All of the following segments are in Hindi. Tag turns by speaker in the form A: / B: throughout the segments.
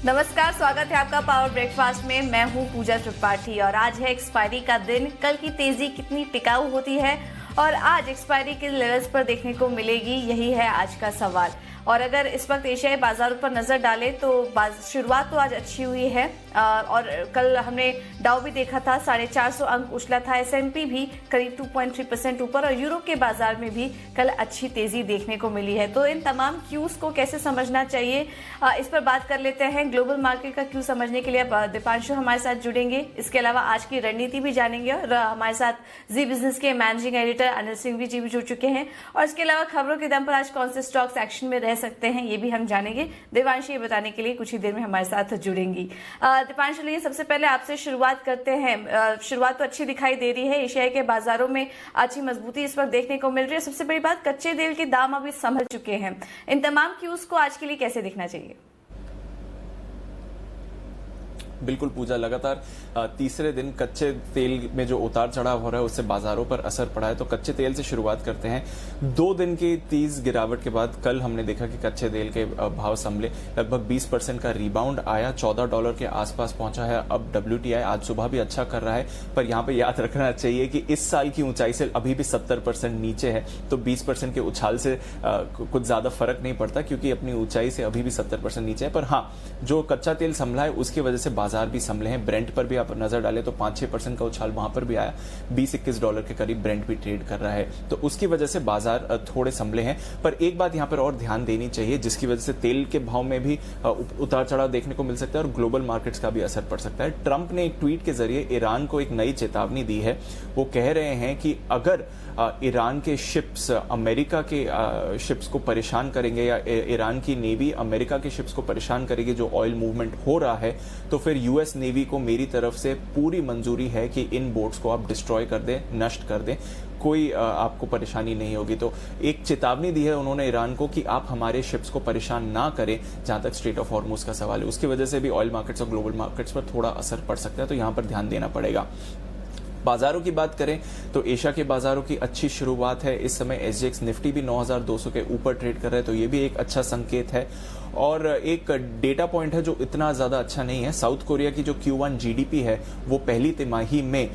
A: नमस्कार, स्वागत है आपका पावर ब्रेकफास्ट में। मैं हूं पूजा त्रिपाठी और आज है एक्सपायरी का दिन। कल की तेजी कितनी टिकाऊ होती है और आज एक्सपायरी के लेवल्स पर देखने को मिलेगी, यही है आज का सवाल। और अगर इस वक्त एशियाई बाजारों पर नजर डालें तो शुरुआत तो आज अच्छी हुई है और कल हमने डाउ भी देखा था 450 अंक उछला था, S&P भी करीब 2.3% ऊपर और यूरोप के बाजार में भी कल अच्छी तेजी देखने को मिली है। तो इन तमाम क्यूज को कैसे समझना चाहिए, इस पर बात कर लेते हैं। ग्लोबल मार्केट का क्यू समझने के लिए दीपांशु हमारे साथ जुड़ेंगे। इसके अलावा आज की रणनीति भी जानेंगे और हमारे साथ जी बिजनेस के मैनेजिंग एडिटर अनिल सिंह जी भी जुड़ चुके हैं। और इसके अलावा खबरों के दम पर आज कौन से स्टॉक्स एक्शन में रह सकते हैं ये भी हम जानेंगे। देवांशी ये बताने के लिए कुछ ही देर में हमारे साथ जुड़ेंगी। दीपांशु, लिए सबसे पहले आपसे शुरुआत करते हैं। शुरुआत तो अच्छी दिखाई दे रही है, एशिया के बाजारों में अच्छी मजबूती इस वक्त देखने को मिल रही है। सबसे बड़ी बात, कच्चे तेल के दाम अभी संभल चुके हैं। इन तमाम क्यूज को आज के लिए कैसे देखना चाहिए?
B: बिल्कुल पूजा, लगातार तीसरे दिन कच्चे तेल में जो उतार चढ़ाव हो रहा है उससे बाजारों पर असर पड़ा है। तो कच्चे तेल से शुरुआत करते हैं। 2 दिन की तेज गिरावट के बाद कल हमने देखा कि कच्चे तेल के भाव संभले, लगभग 20% का रिबाउंड आया, $14 के आसपास पहुंचा है। अब WTI आज सुबह भी अच्छा कर रहा है, पर यहां पर याद रखना चाहिए कि इस साल की ऊंचाई से अभी भी 70% नीचे है, तो 20% के उछाल से कुछ ज्यादा फर्क नहीं पड़ता क्योंकि अपनी ऊंचाई से अभी भी 70% नीचे है। पर हाँ, जो कच्चा तेल संभला है उसकी वजह से बाजार भी संभले हैं। ब्रेंट पर भी आप नजर डालें तो 5-6% का उछाल वहां पर भी आया, $20-21 के करीब ब्रेंट भी ट्रेड कर रहा है। तो उसकी वजह से बाजार थोड़े संभले हैं। पर एक बात यहां पर और ध्यान देनी चाहिए, जिसकी वजह से तेल के भाव में भी उतार चढ़ाव देखने को मिल सकता है और ग्लोबल मार्केट्स का भी असर पड़ सकता है। ट्रंप ने एक ट्वीट के जरिए ईरान को एक नई चेतावनी दी है। वो कह रहे हैं कि अगर ईरान के शिप्स अमेरिका के शिप्स को परेशान करेंगे या ईरान की नेवी अमेरिका के शिप्स को परेशान करेगी जो ऑयल मूवमेंट हो रहा है, तो फिर यूएस नेवी को मेरी तरफ से पूरी मंजूरी है कि इन बोट्स को आप डिस्ट्रॉय कर दें, नष्ट कर दें, कोई आपको परेशानी नहीं होगी। तो एक चेतावनी दी है उन्होंने ईरान को कि आप हमारे शिप्स को परेशान ना करें जहां तक स्ट्रेट ऑफ हॉर्मुज का सवाल है। उसकी वजह से भी ऑयल मार्केट्स और ग्लोबल मार्केट्स पर थोड़ा असर पड़ सकता है, तो यहां पर ध्यान देना पड़ेगा। बाजारों की बात करें तो एशिया के बाजारों की अच्छी शुरुआत है। इस समय SGX निफ्टी भी 9200 के ऊपर ट्रेड कर रहा है, तो ये भी एक अच्छा संकेत है। और एक डेटा पॉइंट है जो इतना ज्यादा अच्छा नहीं है, साउथ कोरिया की जो Q1 GDP है वो पहली तिमाही में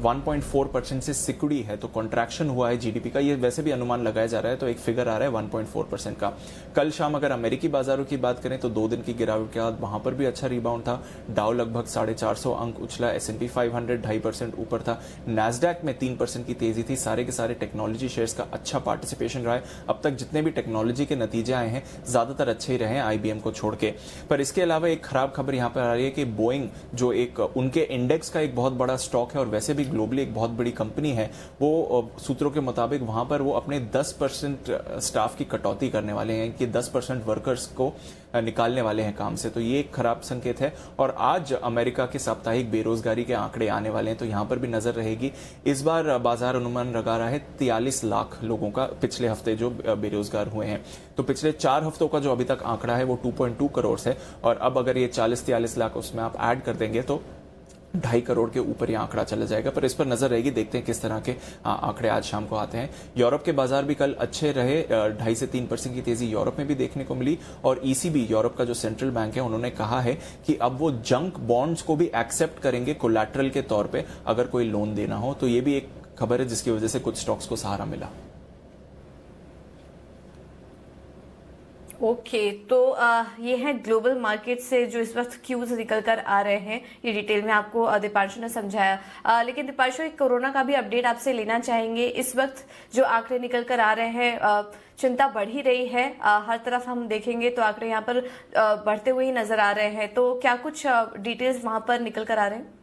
B: 1.4% से सिकुड़ी है, तो कॉन्ट्रैक्शन हुआ है GDP का। ये वैसे भी अनुमान लगाया जा रहा है, तो एक फिगर आ रहा है 1.4% का। कल शाम अगर अमेरिकी बाजारों की बात करें तो 2 दिन की गिरावट के बाद वहां पर भी अच्छा रिबाउंड था। डाउ लगभग 450 अंक उछला, S&P 500 2.5% ऊपर था, नैस्डैक में 3% की तेजी थी। सारे के सारे टेक्नोलॉजी शेयर्स का अच्छा पार्टिसिपेशन रहा है। अब तक जितने भी टेक्नोलॉजी के नतीजे आए हैं ज्यादातर अच्छे ही रहे हैं IBM को छोड़ के। पर इसके अलावा एक खराब खबर यहां पर आ रही है कि बोइंग जो एक उनके इंडेक्स का एक बहुत बड़ा स्टॉक है और वैसे भी ग्लोबली एक बहुत बड़ी कंपनी है, वो सूत्रों के मुताबिक वहां पर वो अपने 10% स्टाफ की कटौती करने वाले हैं कि 10% वर्कर्स को निकालने वाले हैं काम से। तो ये एक खराब संकेत है। और आज अमेरिका के साप्ताहिक बेरोजगारी के आंकड़े आने वाले हैं, तो यहां पर भी नजर रहेगी। इस बार बाजार अनुमान लगा रहा है 43 लाख लोगों का पिछले हफ्ते जो बेरोजगार हुए हैं। तो पिछले 4 हफ्तों का जो अभी तक आंकड़ा है वो 2.2 करोड़ है, और अब अगर ये 40-43 लाख उसमें आप ऐड कर देंगे तो 2.5 करोड़ के ऊपर यह आंकड़ा चला जाएगा। पर इस पर नजर रहेगी, देखते हैं किस तरह के आंकड़े आज शाम को आते हैं। यूरोप के बाजार भी कल अच्छे रहे, 2.5 से 3% की तेजी यूरोप में भी देखने को मिली। और ECB यूरोप का जो सेंट्रल बैंक है उन्होंने कहा है कि अब वो जंक बॉन्ड्स को भी एक्सेप्ट करेंगे कोलैटरल के तौर पे अगर कोई लोन देना हो। तो ये भी एक खबर है जिसकी वजह से कुछ स्टॉक्स को सहारा मिला।
A: ओके, तो ये है ग्लोबल मार्केट से जो इस वक्त क्यूज निकल कर आ रहे हैं। ये डिटेल में आपको दीपांशु ने समझाया। लेकिन दीपांशु, एक कोरोना का भी अपडेट आपसे लेना चाहेंगे। इस वक्त जो आंकड़े निकल कर आ रहे हैं, चिंता बढ़ ही रही है। हर तरफ हम देखेंगे तो आंकड़े यहाँ पर बढ़ते हुए ही नजर आ रहे हैं। तो क्या कुछ डिटेल्स वहां पर निकल कर आ रहे हैं?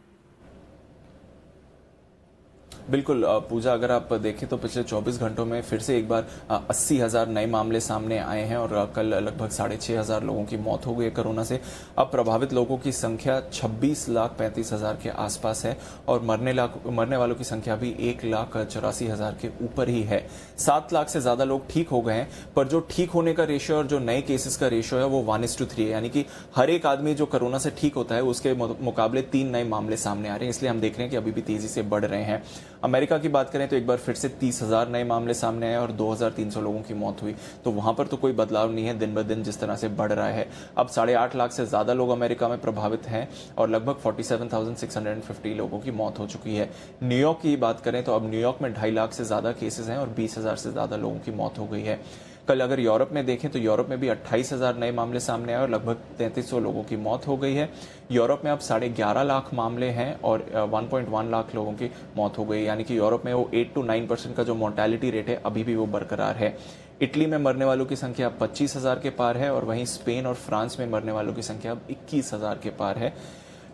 B: बिल्कुल पूजा, अगर आप देखें तो पिछले 24 घंटों में फिर से एक बार 80,000 नए मामले सामने आए हैं और कल लगभग 6,500 लोगों की मौत हो गई कोरोना से। अब प्रभावित लोगों की संख्या 26,35,000 के आसपास है और मरने वालों की संख्या भी 1,84,000 के ऊपर ही है। 7 लाख से ज्यादा लोग ठीक हो गए हैं, पर जो ठीक होने का रेशियो और जो नए केसेस का रेशियो है वो 1:3 है, यानी कि हर एक आदमी जो कोरोना से ठीक होता है उसके मुकाबले 3 नए मामले सामने आ रहे हैं। इसलिए हम देख रहे हैं कि अभी भी तेजी से बढ़ रहे हैं। अमेरिका की बात करें तो एक बार फिर से 30,000 नए मामले सामने आए और 2,300 लोगों की मौत हुई। तो वहां पर तो कोई बदलाव नहीं है, दिन ब दिन जिस तरह से बढ़ रहा है। अब 8.5 लाख से ज्यादा लोग अमेरिका में प्रभावित हैं और लगभग 47,650 लोगों की मौत हो चुकी है। न्यूयॉर्क की बात करें तो अब न्यूयॉर्क में 2.5 लाख से ज्यादा केसेस हैं और 20,000 से ज्यादा लोगों की मौत हो गई है। कल अगर यूरोप में देखें तो यूरोप में भी 28,000 नए मामले सामने आए और लगभग 3300 लोगों की मौत हो गई है। यूरोप में अब 11.5 लाख मामले हैं और 1.1 लाख लोगों की मौत हो गई, यानी कि यूरोप में वो 8 to 9% का जो मोर्टेलिटी रेट है अभी भी वो बरकरार है। इटली में मरने वालों की संख्या अब 25,000 के पार है और वहीं स्पेन और फ्रांस में मरने वालों की संख्या अब 21,000 के पार है।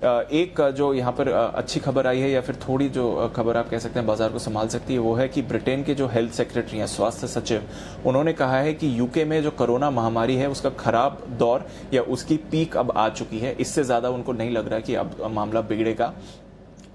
B: एक जो यहाँ पर अच्छी खबर आई है, या फिर थोड़ी जो खबर आप कह सकते हैं बाजार को संभाल सकती है, वो है कि ब्रिटेन के जो हेल्थ सेक्रेटरी हैं, स्वास्थ्य सचिव, उन्होंने कहा है कि यूके में जो कोरोना महामारी है उसका खराब दौर या उसकी पीक अब आ चुकी है। इससे ज्यादा उनको नहीं लग रहा कि अब मामला बिगड़ेगा।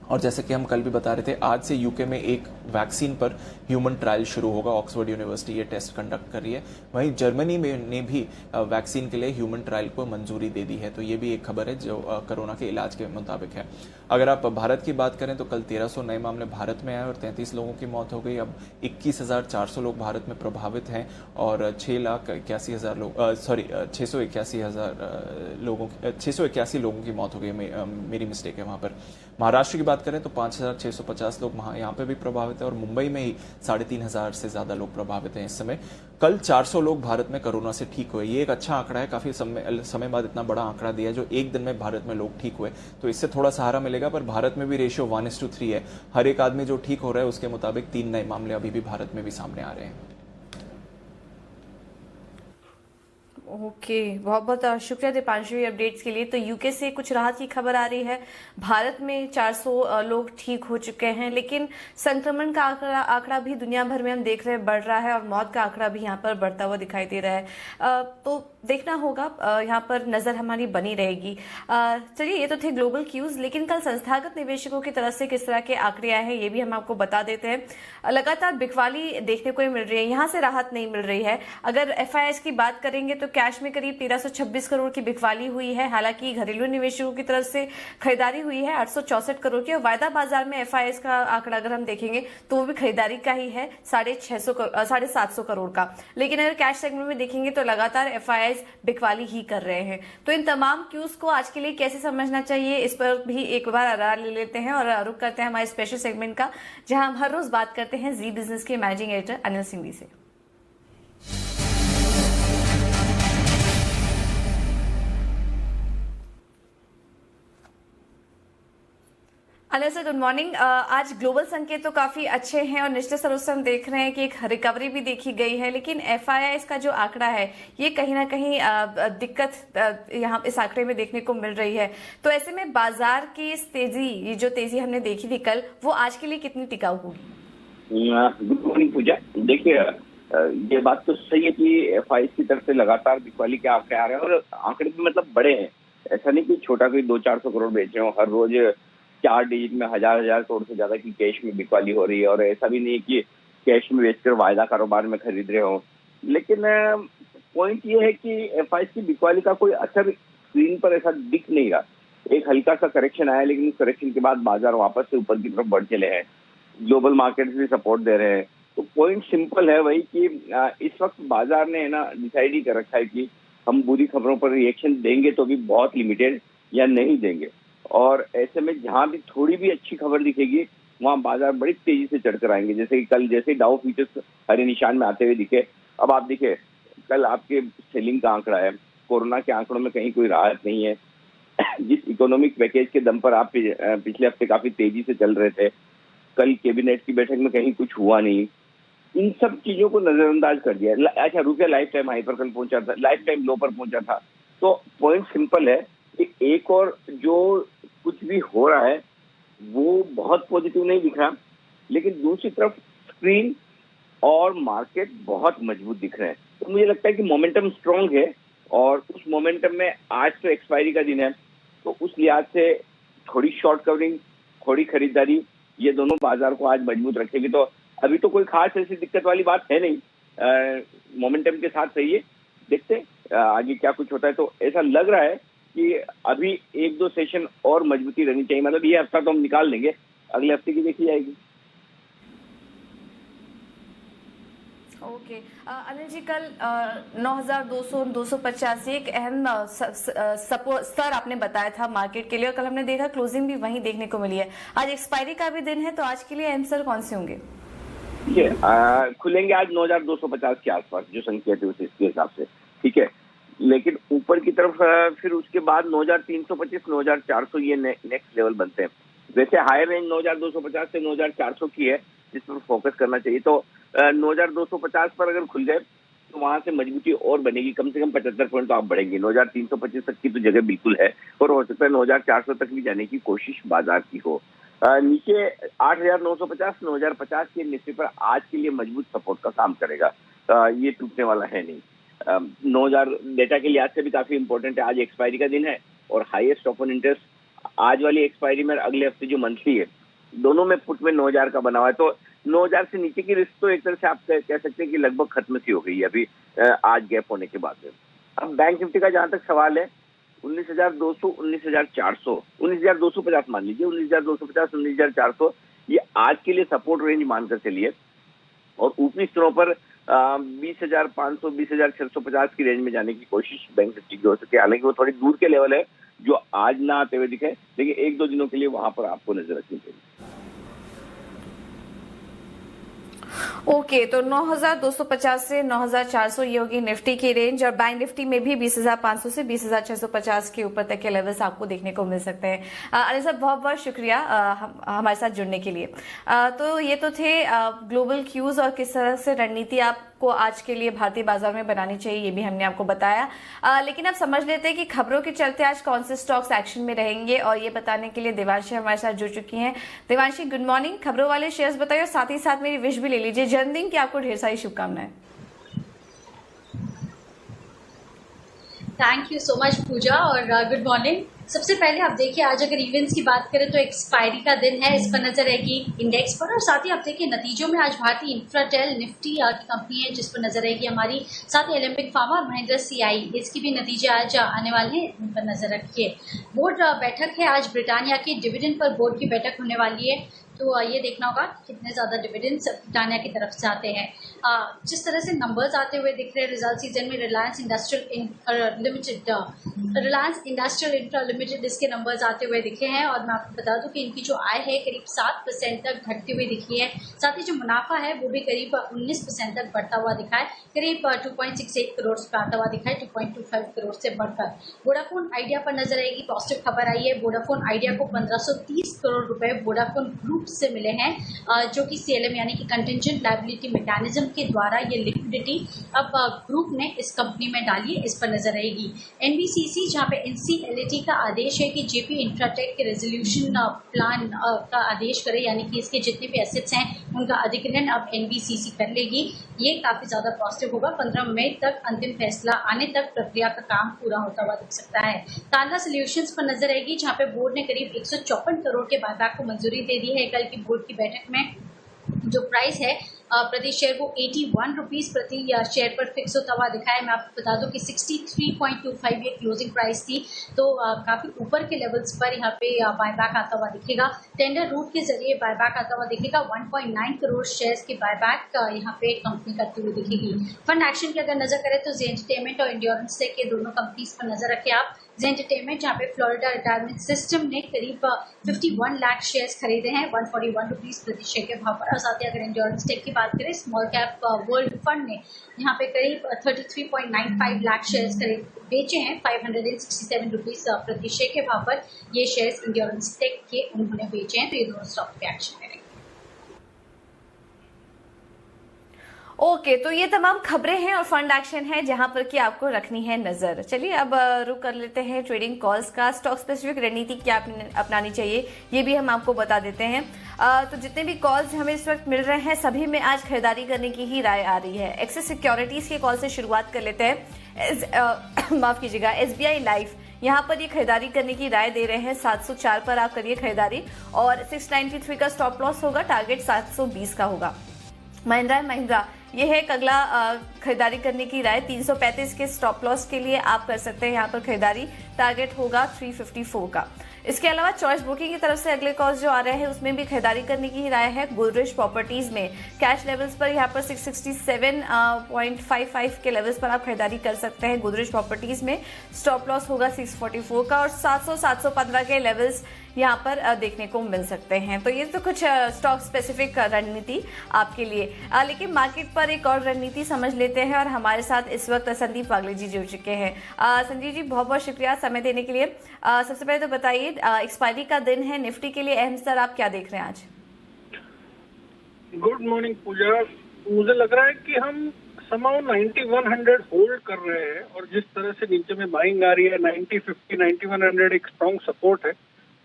B: और जैसे कि हम कल भी बता रहे थे, आज से यूके में एक वैक्सीन पर ह्यूमन ट्रायल शुरू होगा। ऑक्सफोर्ड यूनिवर्सिटी ये टेस्ट कंडक्ट कर रही है। वहीं जर्मनी में ने भी वैक्सीन के लिए ह्यूमन ट्रायल को मंजूरी दे दी है। तो ये भी एक खबर है जो कोरोना के इलाज के मुताबिक है। अगर आप भारत की बात करें तो कल 1300 नए मामले भारत में आए और 33 लोगों की मौत हो गई। अब 21,400 लोग भारत में प्रभावित हैं और 6,81,000 लोग 681 लोगों की मौत हो गई। मेरी मिस्टेक है वहां पर। महाराष्ट्र की बात करें तो 5,650 लोग यहाँ पे भी प्रभावित है और मुंबई में ही 3,500 से ज्यादा लोग प्रभावित हैं इस समय। कल 400 लोग भारत में कोरोना से ठीक हुए। ये एक अच्छा आंकड़ा है, काफी समय बाद इतना बड़ा आंकड़ा दिया है जो एक दिन में भारत में लोग ठीक हुए, तो इससे थोड़ा सहारा मिलेगा। पर भारत में भी रेशियो 1:3 है। हर एक आदमी जो ठीक हो रहा है उसके मुताबिक 3 नए मामले अभी भी भारत में भी सामने आ रहे हैं।
A: ओके, बहुत बहुत शुक्रिया दीपांशु अपडेट्स के लिए। तो यूके से कुछ राहत की खबर आ रही है। भारत में 400 लोग ठीक हो चुके हैं, लेकिन संक्रमण का आंकड़ा भी दुनिया भर में हम देख रहे हैं बढ़ रहा है और मौत का आंकड़ा भी यहाँ पर बढ़ता हुआ दिखाई दे रहा है। तो देखना होगा, यहाँ पर नजर हमारी बनी रहेगी। चलिए, ये तो थे ग्लोबल क्यूज, लेकिन कल संस्थागत निवेशकों की तरफ से किस तरह के आंकड़े आए हैं ये भी हम आपको बता देते हैं। लगातार बिकवाली देखने को मिल रही है, यहाँ से राहत नहीं मिल रही है। अगर एफआईआई की बात करेंगे तो कैश में करीब 1326 करोड़ की बिकवाली हुई है। हालांकि घरेलू निवेशकों की तरफ से खरीदारी हुई है 864 करोड़ की। और वायदा बाजार में एफआईआई का आंकड़ा अगर हम देखेंगे तो वो भी खरीदारी का ही है 750 करोड़ का। लेकिन अगर कैश सेगमेंट में देखेंगे तो लगातार एफआईआई बिकवाली ही कर रहे हैं। तो इन तमाम क्यूज को आज के लिए कैसे समझना चाहिए, इस पर भी एक बार राय ले लेते हैं और रुख करते हैं हमारे स्पेशल सेगमेंट का, जहां हम हर रोज बात करते हैं जी बिजनेस के मैनेजिंग एडिटर अनिल सिंघवी से। Anil sir, good morning. आज ग्लोबल संकेत तो काफी अच्छे हैं और निश्चित रूप से हम देख रहे हैं कि एक रिकवरी भी देखी गई है, लेकिन एफआईआई का जो आंकड़ा है ये कहीं ना कहीं दिक्कत यहाँ इस आंकड़े में देखने को मिल रही है। तो ऐसे में बाजार की इस तेजी, ये जो तेजी हमने देखी थी कल, वो आज के लिए कितनी टिकाऊ होगी?
C: गुड मॉर्निंग पूजा। देखिए, ये बात तो सही है कि एफआईआई की तरफ से लगातार बिकवाली के आंकड़े आ रहे हैं और आंकड़े भी मतलब बड़े हैं। ऐसा नहीं कि छोटा कोई 200-400 करोड़ बेच रहे हो। हर रोज 4 डिजिट में हजार करोड़ से ज्यादा की कैश में बिकवाली हो रही है। और ऐसा भी नहीं है कि कैश में बेचकर वायदा कारोबार में खरीद रहे हो। लेकिन पॉइंट ये है कि एफआईआई की बिकवाली का कोई असर स्क्रीन पर ऐसा दिख नहीं रहा। एक हल्का सा करेक्शन आया, लेकिन उस करेक्शन के बाद बाजार वापस से ऊपर की तरफ बढ़ चले हैं। ग्लोबल मार्केट भी सपोर्ट दे रहे हैं। तो पॉइंट सिंपल है वही कि इस वक्त बाजार ने डिसाइड ही कर रखा है कि हम बुरी खबरों पर रिएक्शन देंगे तो भी बहुत लिमिटेड या नहीं देंगे। और ऐसे में जहां भी थोड़ी भी अच्छी खबर दिखेगी वहां बाजार बड़ी तेजी से चढ़कर आएंगे। जैसे कि कल जैसे डाउ फ्यूचर्स हरे निशान में आते हुए दिखे, अब आप देखिए कल आपके सेलिंग का आंकड़ा है। कोरोना के आंकड़ों में कहीं कोई राहत नहीं है। जिस इकोनॉमिक पैकेज के दम पर आप पिछले हफ्ते काफी तेजी से चल रहे थे, कल कैबिनेट की बैठक में कहीं कुछ हुआ नहीं। इन सब चीजों को नजरअंदाज कर दिया। अच्छा, रुपया लाइफ टाइम हाई पर कल पहुंचा था, लाइफ टाइम लो पर पहुंचा था। तो पॉइंट सिंपल है कि एक और जो कुछ भी हो रहा है वो बहुत पॉजिटिव नहीं दिख रहा, लेकिन दूसरी तरफ स्क्रीन और मार्केट बहुत मजबूत दिख रहे हैं। तो मुझे लगता है कि मोमेंटम स्ट्रांग है और उस मोमेंटम में आज तो एक्सपायरी का दिन है, तो उस लिहाज से थोड़ी शॉर्ट कवरिंग, थोड़ी खरीदारी, ये दोनों बाजार को आज मजबूत रखेगी। तो अभी तो कोई खास ऐसी दिक्कत वाली बात है नहीं। मोमेंटम के साथ सही है, देखते आगे क्या कुछ होता है। तो ऐसा लग रहा है कि अभी 1-2 सेशन और मजबूती रहनी चाहिए। मतलब ये हफ्ता तो हम निकाल लेंगे, अगले हफ्ते की देखी जाएगी।
A: ओके अनिल जी, कल 9,200-285 एक अहम स्तर आपने बताया था मार्केट के लिए, और कल हमने देखा क्लोजिंग भी वहीं देखने को मिली है। आज एक्सपायरी का भी दिन है, तो आज के लिए अहम स्तर कौन से होंगे?
C: ये खुलेंगे आज 9,250 के आसपास, जो संकेत है उसके हिसाब से, ठीक है। लेकिन ऊपर की तरफ फिर उसके बाद 9,325, 9,400 ये नेक्स्ट लेवल बनते हैं। वैसे हायर रेंज 9,250 से 9,400 की है, जिस पर फोकस करना चाहिए। तो 9,250 पर अगर खुल जाए तो वहां से मजबूती और बनेगी, कम से कम 75 पॉइंट तो आप बढ़ेंगे। 9,325 तक की तो जगह बिल्कुल है, और हो सकता है 9,400 तक भी जाने की कोशिश बाजार की हो। नीचे 8,950, 9,050 के निफ्टी पर आज के लिए मजबूत सपोर्ट का काम करेगा। ये टूटने वाला है नहीं। 9,000 डेटा के लिहाज से भी काफी इंपॉर्टेंट है। आज एक्सपायरी का दिन है, और हाईएस्ट ओपन इंटरेस्ट आज वाली एक्सपायरी में अगले हफ्ते जो मंथली है, दोनों में पुट में 9,000 का बना हुआ है। तो 9,000 से नीचे की रिस्क तो एक तरह से आप कह सकते हैं कि लगभग खत्म सी हो गई है अभी आज गैप होने के बाद में। अब बैंक निफ्टी का जहां तक सवाल है, 19,200, 19,400, 19,250 मान लीजिए, 19,250, 19,400 ये आज के लिए सपोर्ट रेंज मानकर चलिए। और ऊपरी स्तरों पर 20,500, 20,650 की रेंज में जाने की कोशिश बैंक निफ्टी की हो सकती है। हालांकि वो थोड़ी दूर के लेवल है जो आज ना आते हुए दिखे, लेकिन 1-2 दिनों के लिए वहां पर आपको नजर रखनी चाहिए।
A: ओके, तो 9,250 से 9,400 ये होगी निफ्टी की रेंज, और बैंक निफ्टी में भी 20,500 से 20,650 के ऊपर तक के लेवल्स आपको देखने को मिल सकते हैं। अनिल साहब, बहुत बहुत शुक्रिया हमारे साथ जुड़ने के लिए। तो ये तो थे ग्लोबल क्यूज और किस तरह से रणनीति आपको आज के लिए भारतीय बाजार में बनानी चाहिए, ये भी हमने आपको बताया। लेकिन अब समझ लेते हैं कि खबरों के चलते आज कौन से स्टॉक्स एक्शन में रहेंगे, और ये बताने के लिए देवांशी हमारे साथ जुड़ चुकी हैं। Devanshi, good morning. खबरों वाले शेयर्स बताइए, और साथ ही साथ मेरी विश भी ले लीजिए जन्मदिन की, आपको ढेर सारी शुभकामनाएं।
D: थैंक यू सो मच पूजा, और गुड मॉर्निंग। सबसे पहले आप देखिए, आज अगर इवेंट्स की बात करें तो एक्सपायरी का दिन है, इस पर नजर रहेगी इंडेक्स पर। और साथ ही आप देखिए नतीजों में आज भारतीय इंफ्राटेल निफ्टी की कंपनी है जिस पर नजर रहेगी हमारी, साथ ही ओलंपिक फार्मा और महिंद्रा सीआई, इसकी भी नतीजे आज आने वाले हैं, इन पर नजर रखिए। बोर्ड बैठक है आज, ब्रिटानिया की डिविडेंड पर बोर्ड की बैठक होने वाली है, तो ये देखना होगा कितने ज़्यादा डिविडेंड्स ब्रिटानिया की तरफ से आते हैं। जिस तरह से नंबर्स आते हुए दिख रहे हैं रिजल्ट सीजन में, रिलायंस इंडस्ट्रियल इंफ्रा लिमिटेड इसके नंबर्स आते हुए दिखे हैं, और मैं आपको बता दूं कि इनकी जो आय है करीब 7% तक घटती हुई दिखी है। साथ ही जो मुनाफा है वो भी करीब 19% तक बढ़ता हुआ दिखा है, करीब 2.68 करोड़ पे आता हुआ दिखा है, 2.25 करोड़ से बढ़कर। वोडाफोन आइडिया पर नजर आएगी, पॉजिटिव खबर आई है। वोडाफोन आइडिया को 1,530 करोड़ रुपए वोडाफोन ग्रुप से मिले हैं, जो कि सीएलएम यानी कि कंटिंजेंट लायबिलिटी मैकेनिज्म के द्वारा ये लिक्विडिटी अब ग्रुप ने इस कंपनी में डाली है, इस पर नजर रहेगी। एनबीसीसी, जहां पे एनसीएलटी का आदेश है कि जेपी इंफ्राटेक के रेजोल्यूशन प्लान का आदेश करे, यानी कि इसके जितने भी एसेट्स हैं उनका अधिग्रहण अब एनबीसीसी कर लेगी। ये काफी ज्यादा पॉजिटिव होगा। 15 मई तक अंतिम फैसला आने तक प्रक्रिया का काम पूरा होता हुआ दिख सकता है। तांडा सॉल्यूशंस पर नजर रहेगी, जहां पे बोर्ड ने करीब 154 करोड़ के बायबैक को मंजूरी दे दी है। कल की बोर्ड की बैठक में जो प्राइस है प्रति शेयर वो 81 रुपीज प्रति शेयर पर फिक्स होता हुआ दिखा है। मैं आपको बता दूं कि 63.25 ये क्लोजिंग प्राइस थी, तो काफी ऊपर के लेवल्स पर यहाँ पे बायबैक आता हुआ दिखेगा। टेंडर रूट के जरिए बायबैक आता हुआ दिखेगा। 1.9 करोड़ शेयर्स के बायबैक यहाँ पे कंपनी करती हुई दिखेगी। फंड एक्शन की अगर नजर करें तो ज़े एंटरटेनमेंट और एंड्योरेंस के दोनों कंपनीज पर नजर रखें आप। ज़े एंटरटेनमेंट जहाँ पे फ्लोरिडा रिटायरमेंट सिस्टम ने करीब 51 लाख शेयर्स खरीदे हैं 141 रुपीज प्रति शेयर के भाव पर। और साथ ही अगर एंड्योरेंस की बात करें, स्मॉल कैप वर्ल्ड फंड ने यहाँ पे करीब 33.95 लाख शेयर्स बेचे हैं 567 रुपीज प्रति शेयर के भाव पर। ये शेयर्स एंड्योरेंस टेक के उन्होंने बेचे हैं, तो ये दोनों स्टॉक पे एक्शन करेंगे।
A: ओके, तो ये तमाम खबरें हैं और फंड एक्शन है जहां पर कि आपको रखनी है नजर। चलिए अब रुक कर लेते हैं ट्रेडिंग कॉल्स का। स्टॉक स्पेसिफिक रणनीति क्या अपनानी चाहिए ये भी हम आपको बता देते हैं। तो जितने भी कॉल्स हमें इस वक्त मिल रहे हैं सभी में आज खरीदारी करने की ही राय आ रही है। एक्सिस सिक्योरिटीज के कॉल से शुरुआत कर लेते हैं। माफ कीजिएगा, एसबीआई लाइफ यहाँ पर ये खरीदारी करने की राय दे रहे हैं। 704 पर आप करिए खरीदारी, और 693 का स्टॉप लॉस होगा, टारगेट 720 का होगा। महिंद्रा ये है अगला खरीदारी करने की राय। 335 के स्टॉप लॉस के लिए आप कर सकते हैं यहाँ पर खरीदारी, टारगेट होगा 354 का। इसके अलावा चॉइस ब्रोकिंग की तरफ से अगले कॉल्स जो आ रहे हैं उसमें भी खरीदारी करने की राय है। गोदरेज प्रॉपर्टीज में कैश लेवल्स पर यहाँ पर 667.55 के लेवल्स पर आप खरीदारी कर सकते हैं। गोदरेज प्रॉपर्टीज में स्टॉप लॉस होगा 644 का और 700-715 के लेवल्स यहाँ पर देखने को मिल सकते हैं। तो ये तो कुछ स्टॉक स्पेसिफिक रणनीति आपके लिए, लेकिन मार्केट पर एक और रणनीति समझ लेते हैं और हमारे साथ इस वक्त संदीप वागले जी जुड़ चुके हैं। संदीप जी बहुत बहुत शुक्रिया समय देने के लिए। सबसे पहले तो बताइए, एक्सपायरी का दिन है, निफ्टी के लिए अहम स्तर आप क्या देख रहे हैं आज?
E: गुड मॉर्निंग पूजा। मुझे लग रहा है कि हम समाउ 9100 होल्ड कर रहे हैं और जिस तरह से नीचे में बाइंग आ रही है 9050 9100 एक स्ट्रॉन्ग सपोर्ट है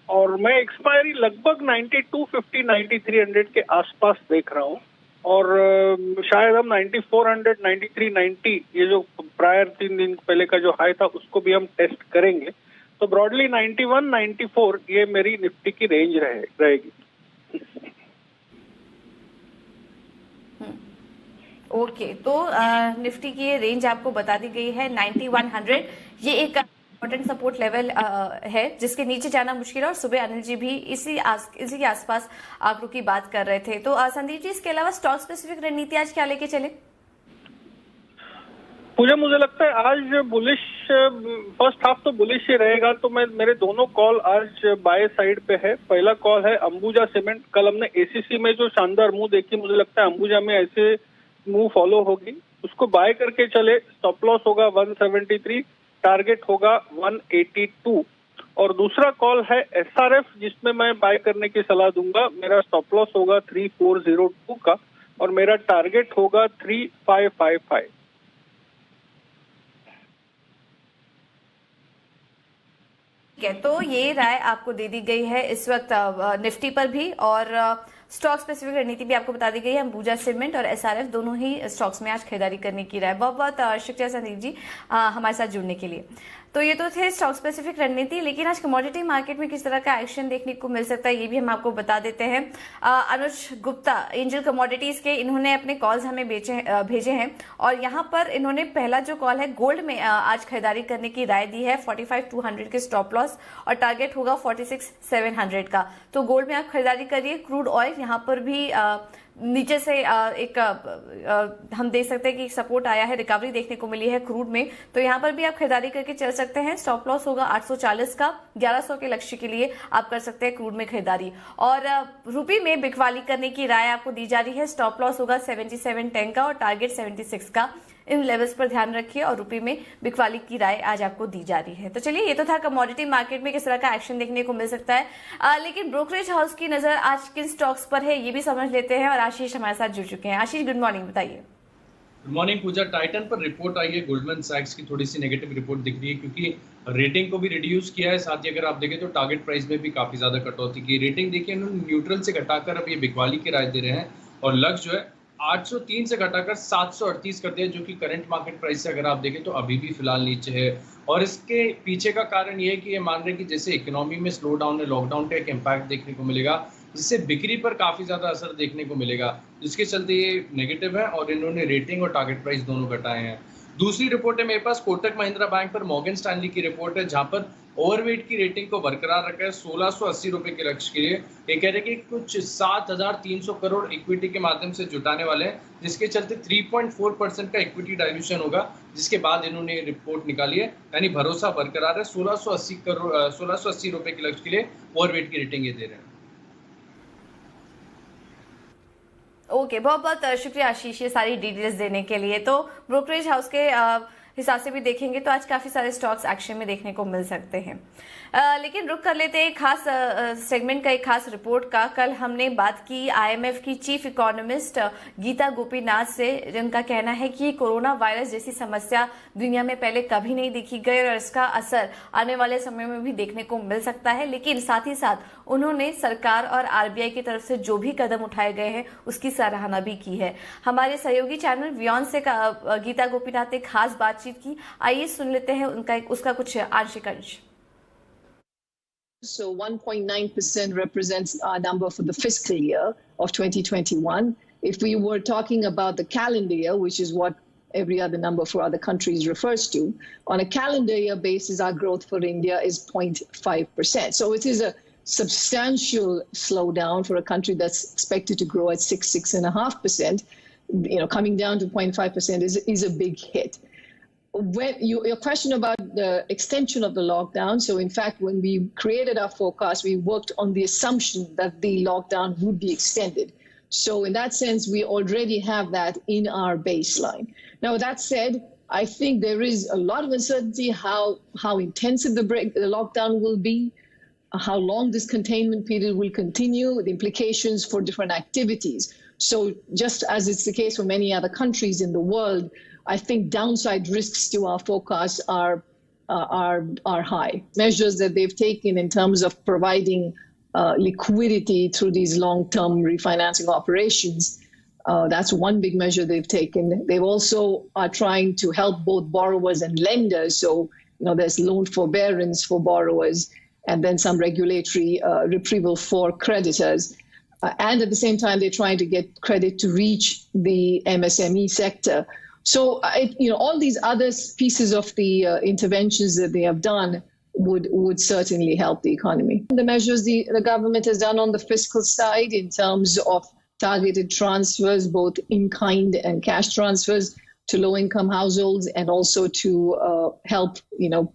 E: और मैं एक्सपायरी लगभग 9250 9300 के आसपास देख रहा हूँ और शायद हम 9400 9390 ये जो प्रायर 3 दिन पहले का जो हाई था उसको भी हम टेस्ट करेंगे। तो ब्रॉडली 91 94 ये मेरी निफ्टी की रेंज रहेगी।
A: ओके, तो निफ्टी की रेंज आपको बता दी गई है 9100। ये एक इम्पोर्टेंट सपोर्ट लेवल है जिसके नीचे जाना मुश्किल है और सुबह अनिल जी भी इसी के आसपास आंकड़ों की बात कर रहे थे। तो संदीप जी, इसके अलावा स्टॉक स्पेसिफिक रणनीति आज क्या लेके चले?
E: पूजा मुझे लगता है आज बुलिश, फर्स्ट हाफ तो बुलिश ही रहेगा। तो मेरे दोनों कॉल आज बाय साइड पे है। पहला कॉल है अंबुजा सीमेंट। कल हमने एसीसी में जो शानदार मूव देखी, मुझे लगता है अंबुजा में ऐसे मूव फॉलो होगी, उसको बाय करके चले। स्टॉप लॉस होगा 173, टारगेट होगा 182। और दूसरा कॉल है एसआरएफ जिसमें मैं बाय करने की सलाह दूंगा। मेरा स्टॉप लॉस होगा 3402 का और मेरा टारगेट होगा 3555।
A: ठीक है, तो ये राय आपको दे दी गई है इस वक्त निफ्टी पर भी और स्टॉक स्पेसिफिक रणनीति भी आपको बता दी गई है। अंबुजा सीमेंट और एसआरएफ दोनों ही स्टॉक्स में आज खरीदारी करने की राय। बहुत बहुत शुक्रिया संदीप जी हमारे साथ जुड़ने के लिए। तो ये तो थे स्टॉक स्पेसिफिक रणनीति, लेकिन आज कमोडिटी मार्केट में किस तरह का एक्शन देखने को मिल सकता है ये भी हम आपको बता देते हैं। अनुज गुप्ता एंजल कमोडिटीज के, इन्होंने अपने कॉल्स हमें भेजे हैं और यहाँ पर इन्होंने पहला जो कॉल है गोल्ड में आज खरीदारी करने की राय दी है। 45,200 के स्टॉप लॉस और टारगेट होगा 46,700 का। तो गोल्ड में आप खरीदारी करिए। क्रूड ऑयल यहाँ पर भी नीचे से हम देख सकते हैं कि सपोर्ट आया है, रिकवरी देखने को मिली है क्रूड में, तो यहाँ पर भी आप खरीदारी करके चल सकते हैं। स्टॉप लॉस होगा 840 का, 1100 के लक्ष्य के लिए आप कर सकते हैं क्रूड में खरीदारी। और रुपये में बिकवाली करने की राय आपको दी जा रही है। स्टॉप लॉस होगा 7710 का और टारगेट 76 का। इन लेवल्स पर ध्यान रखिए और रुपये में बिकवाली की राय आज आपको दी जा रही है। तो चलिए, ये तो था कमोडिटी मार्केट में किस तरह का एक्शन देखने को मिल सकता है। लेकिन ब्रोकरेज हाउस की नजर आज किन स्टॉक्स पर है ये भी समझ लेते हैं और आशीष हमारे साथ जुड़ चुके हैं। आशीष, गुड मॉर्निंग, बताइए।
F: गुड मॉर्निंग पूजा। टाइटन पर रिपोर्ट आई है, गोल्डमैन सैक्स की थोड़ी सी नेगेटिव रिपोर्ट दिख रही है क्योंकि रेटिंग को भी रिड्यूस किया है। साथ ही अगर आप देखें तो टारगेट प्राइस में भी काफी ज्यादा कटौती की। रेटिंग देखिए उन्होंने न्यूट्रल से घटाकर अब ये बिकवाली की राय दे रहे हैं और लक्ष्य जो है 803 से घटाकर 738 कर दिया, जो कि करंट मार्केट प्राइस से अगर आप देखें तो अभी भी फिलहाल नीचे है। और इसके पीछे का कारण ये है कि ये मान रहे हैं कि जैसे इकोनॉमी में स्लो डाउन है, लॉकडाउन का एक इम्पैक्ट देखने को मिलेगा जिससे बिक्री पर काफी ज्यादा असर देखने को मिलेगा, जिसके चलते ये नेगेटिव है और इन्होंने रेटिंग और टारगेट प्राइस दोनों घटाए हैं। दूसरी रिपोर्ट है मेरे पास कोटक महिंद्रा बैंक पर मॉर्गन स्टैनली की रिपोर्ट है जहां पर ओवरवेट की रेटिंग को बरकरार रखा है 1680 रुपए के लक्ष्य के लिए। ये कह रहे हैं कि कुछ 7300 करोड़ इक्विटी के माध्यम से जुटाने वाले हैं, जिसके चलते 3.4% का इक्विटी डाइल्यूशन होगा, जिसके बाद इन्होंने रिपोर्ट निकाली है। यानी भरोसा बरकरार है, 1680 रुपए के लक्ष्य के लिए ओवरवेट की रेटिंग ये दे रहे हैं।
A: ओके, बहुत बहुत शुक्रिया आशीष ये सारी डिटेल्स देने के लिए। तो ब्रोकरेज हाउस के हिसाब से भी देखेंगे तो आज काफी सारे स्टॉक्स एक्शन में देखने को मिल सकते हैं। लेकिन रुक कर लेते हैं एक खास सेगमेंट का, एक खास रिपोर्ट का। कल हमने बात की आईएमएफ की चीफ इकोनॉमिस्ट गीता गोपीनाथ से, जिनका कहना है कि कोरोना वायरस जैसी समस्या दुनिया में पहले कभी नहीं देखी गई और इसका असर आने वाले समय में भी देखने को मिल सकता है। लेकिन साथ ही साथ उन्होंने सरकार और आरबीआई की तरफ से जो भी कदम उठाए गए हैं उसकी सराहना भी की है। हमारे सहयोगी चैनल वियॉन से गीता गोपीनाथ ने खास बातचीत की, आइए सुन लेते हैं उसका कुछ आंशिक अंश।
G: So 1.9% represents our number for the fiscal year of 2021. If we were talking about the calendar year, which is what every other number for other countries refers to. On a calendar year basis, our growth for India is 0.5%. So it is a substantial slowdown for a country that's expected to grow at 6.5%. Coming down to 0.5% is a big hit. When your question about the extension of the lockdown, so in fact, when we created our forecast, we worked on the assumption that the lockdown would be extended. So in that sense, we already have that in our baseline. Now, that said, I think there is a lot of uncertainty how intensive the lockdown will be, how long this containment period will continue, the implications for different activities. So just as it's the case for many other countries in the world, I think downside risks to our forecasts are high. Measures that they've taken in terms of providing liquidity through these long-term refinancing operations, that's one big measure they've taken. They also are trying to help both borrowers and lenders. So, there's loan forbearance for borrowers and then some regulatory reprieve for creditors. And at the same time, they're trying to get credit to reach the MSME sector. So, all these other pieces of the interventions that they have done would certainly help the economy. The measures the government has done on the fiscal side in terms of targeted transfers, both in-kind and cash transfers to low-income households, and also to help,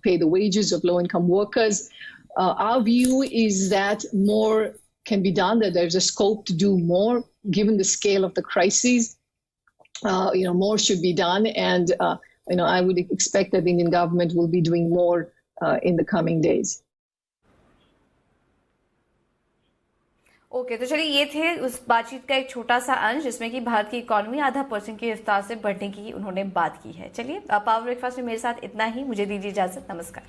G: pay the wages of low-income workers. Our view is that more can be done, that there's a scope to do more, given the scale of the crises. More should be done, and I would expect that the Indian government will be doing more in the coming days.
A: Okay, तो चलिए ये थे उस बातचीत का एक छोटा सा अंश जिसमें कि भारत की इकोनॉमी 0.5% की रफ्तार से बढ़ने की उन्होंने बात की है। चलिए, पावर ब्रेकफास्ट में मेरे साथ इतना ही। मुझे दीजिए इजाजत। नमस्कार।